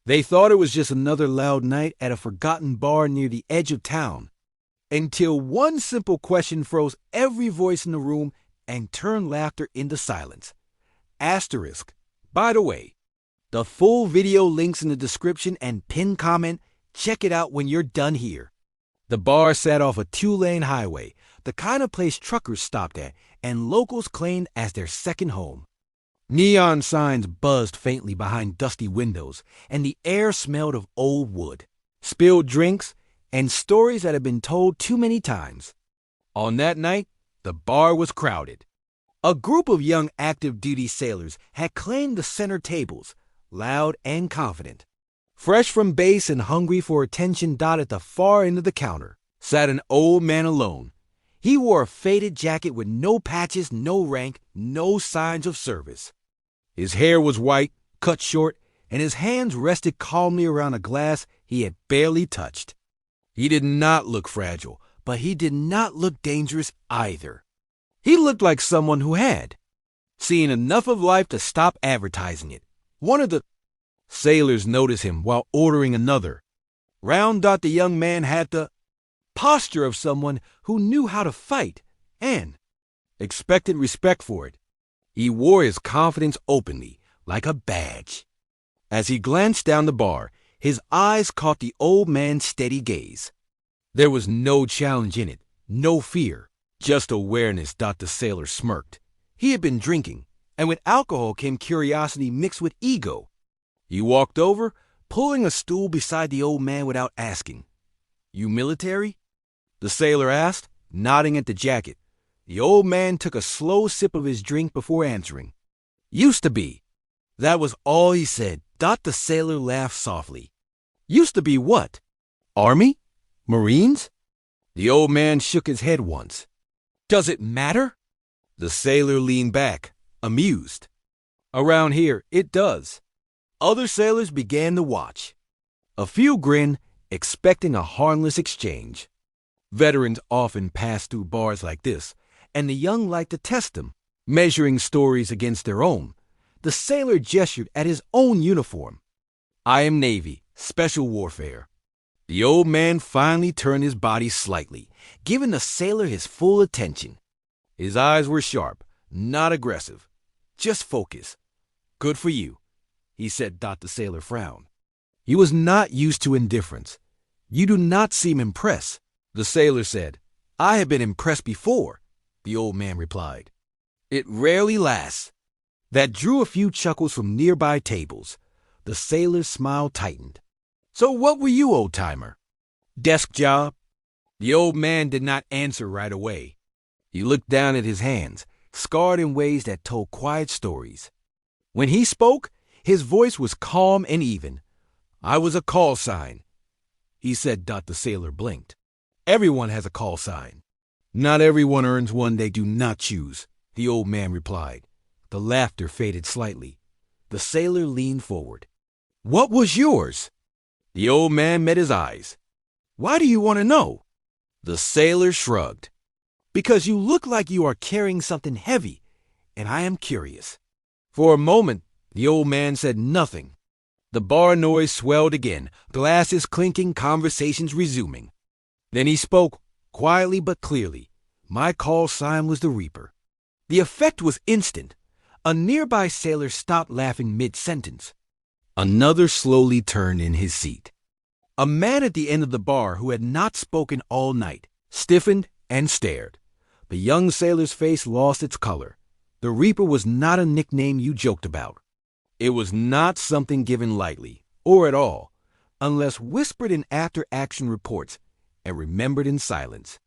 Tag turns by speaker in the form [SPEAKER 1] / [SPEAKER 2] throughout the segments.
[SPEAKER 1] They thought it was just another loud night at a forgotten bar near the edge of town, until one simple question froze every voice in the room and turned laughter into silence. Asterisk. By the way, the full video link's in the description and pinned comment. Check it out when you're done here. The bar sat off a 2-lane highway, the kind of place truckers stopped at and locals claimed as their second home. Neon signs buzzed faintly behind dusty windows, and the air smelled of old wood, spilled drinks, and stories that had been told too many times. On that night, the bar was crowded. A group of young active duty sailors had claimed the center tables, loud and confident. Fresh from base and hungry for attention, at the far end of the counter sat an old man alone. He wore a faded jacket with no patches, no rank, no signs of service. His hair was white, cut short, and his hands rested calmly around a glass he had barely touched. He did not look fragile, but he did not look dangerous either. He looked like someone who had seen enough of life to stop advertising it. One of the sailors noticed him while ordering another. Round. The young man had the posture of someone who knew how to fight and expected respect for it. He wore his confidence openly, like a badge. As he glanced down the bar, his eyes caught the old man's steady gaze. There was no challenge in it, no fear, just awareness. The sailor smirked. He had been drinking, and with alcohol came curiosity mixed with ego. He walked over, pulling a stool beside the old man without asking. "You military?" the sailor asked, nodding at the jacket. The old man took a slow sip of his drink before answering. "Used to be." That was all he said. The sailor laughed softly. "Used to be what? Army? Marines?" The old man shook his head once. "Does it matter?" The sailor leaned back, amused. "Around here, it does." Other sailors began to watch. A few grinned, expecting a harmless exchange. Veterans often passed through bars like this, and the young liked to test them, measuring stories against their own. The sailor gestured at his own uniform. "I am Navy, Special Warfare." The old man finally turned his body slightly, giving the sailor his full attention. His eyes were sharp, not aggressive, just focused. "Good for you," he said. The sailor frowned. He was not used to indifference. "You do not seem impressed," the sailor said. "I have been impressed before," the old man replied. "It rarely lasts." That drew a few chuckles from nearby tables. The sailor's smile tightened. "So what were you, old-timer?" "Desk job." The old man did not answer right away. He looked down at his hands, scarred in ways that told quiet stories. When he spoke, his voice was calm and even. "I was a call sign," he said. The sailor blinked. "Everyone has a call sign." "Not everyone earns one they do not choose," the old man replied. The laughter faded slightly. The sailor leaned forward. "What was yours?" The old man met his eyes. "Why do you want to know?" The sailor shrugged. "Because you look like you are carrying something heavy, and I am curious." For a moment, the old man said nothing. The bar noise swelled again, glasses clinking, conversations resuming. Then he spoke, quietly but clearly. "My call sign was the Reaper." The effect was instant. A nearby sailor stopped laughing mid-sentence. Another slowly turned in his seat. A man at the end of the bar who had not spoken all night stiffened and stared. The young sailor's face lost its color. The Reaper was not a nickname you joked about. It was not something given lightly, or at all, unless whispered in after-action reports and remembered in silence.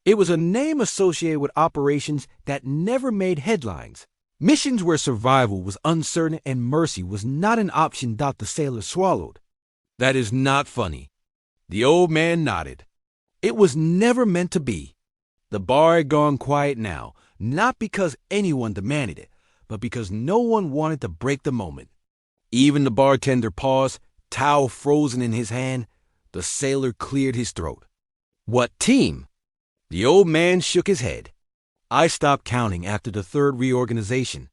[SPEAKER 1] It was a name associated with operations that never made headlines. Missions where survival was uncertain and mercy was not an option. The sailor swallowed. "That is not funny." The old man nodded. "It was never meant to be." The bar had gone quiet now, not because anyone demanded it, but because no one wanted to break the moment. Even the bartender paused, towel frozen in his hand. The sailor cleared his throat. "What team?" The old man shook his head. "I stopped counting after the third reorganization."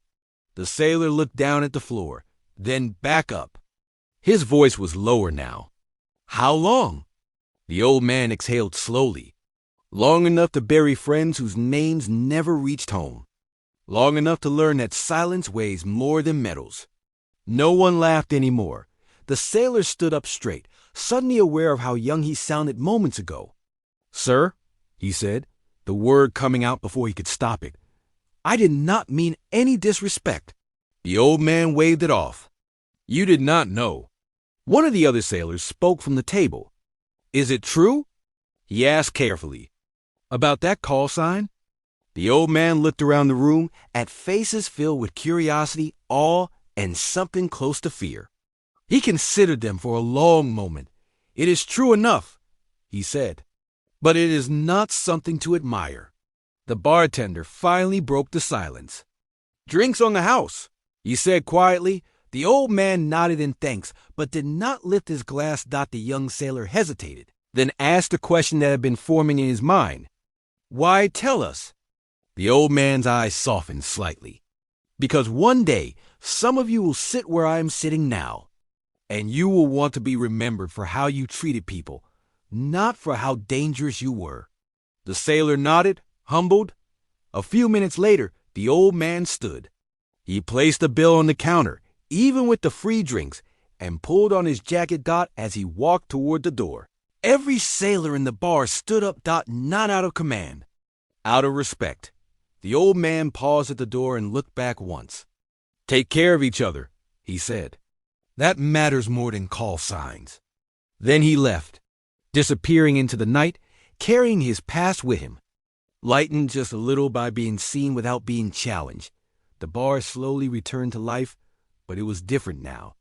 [SPEAKER 1] The sailor looked down at the floor, then back up. His voice was lower now. How long? The old man exhaled slowly. Long enough to bury friends whose names never reached home. Long enough to learn that silence weighs more than metals. No one laughed anymore. The sailor stood up straight, suddenly aware of how young he sounded moments ago. "Sir," he said, the word coming out before he could stop it, "I did not mean any disrespect." The old man waved it off. "You did not know." One of the other sailors spoke from the table. "Is it true?" he asked carefully. "About that call sign?" The old man looked around the room at faces filled with curiosity, awe, and something close to fear. He considered them for a long moment. "It is true enough," he said, "but it is not something to admire." The bartender finally broke the silence. "Drinks on the house," he said quietly. The old man nodded in thanks, but did not lift his glass. The young sailor hesitated, then asked a question that had been forming in his mind. "Why tell us?" The old man's eyes softened slightly. "Because one day, some of you will sit where I am sitting now, and you will want to be remembered for how you treated people, not for how dangerous you were." The sailor nodded, humbled. A few minutes later, the old man stood. He placed the bill on the counter, even with the free drinks, and pulled on his jacket. As he walked toward the door. Every sailor in the bar stood up. Not out of command, out of respect. The old man paused at the door and looked back once. "Take care of each other," he said. "That matters more than call signs." Then he left, disappearing into the night, carrying his past with him. Lightened just a little by being seen without being challenged, the bar slowly returned to life, but it was different now.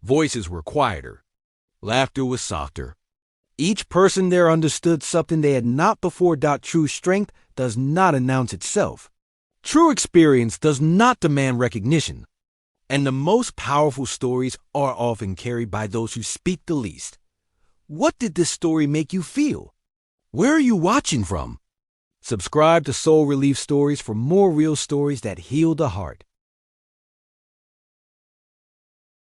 [SPEAKER 1] Voices were quieter. Laughter was softer. Each person there understood something they had not before. True strength does not announce itself. True experience does not demand recognition. And the most powerful stories are often carried by those who speak the least. What did this story make you feel? Where are you watching from? Subscribe to Soul Relief Stories for more real stories that heal the heart.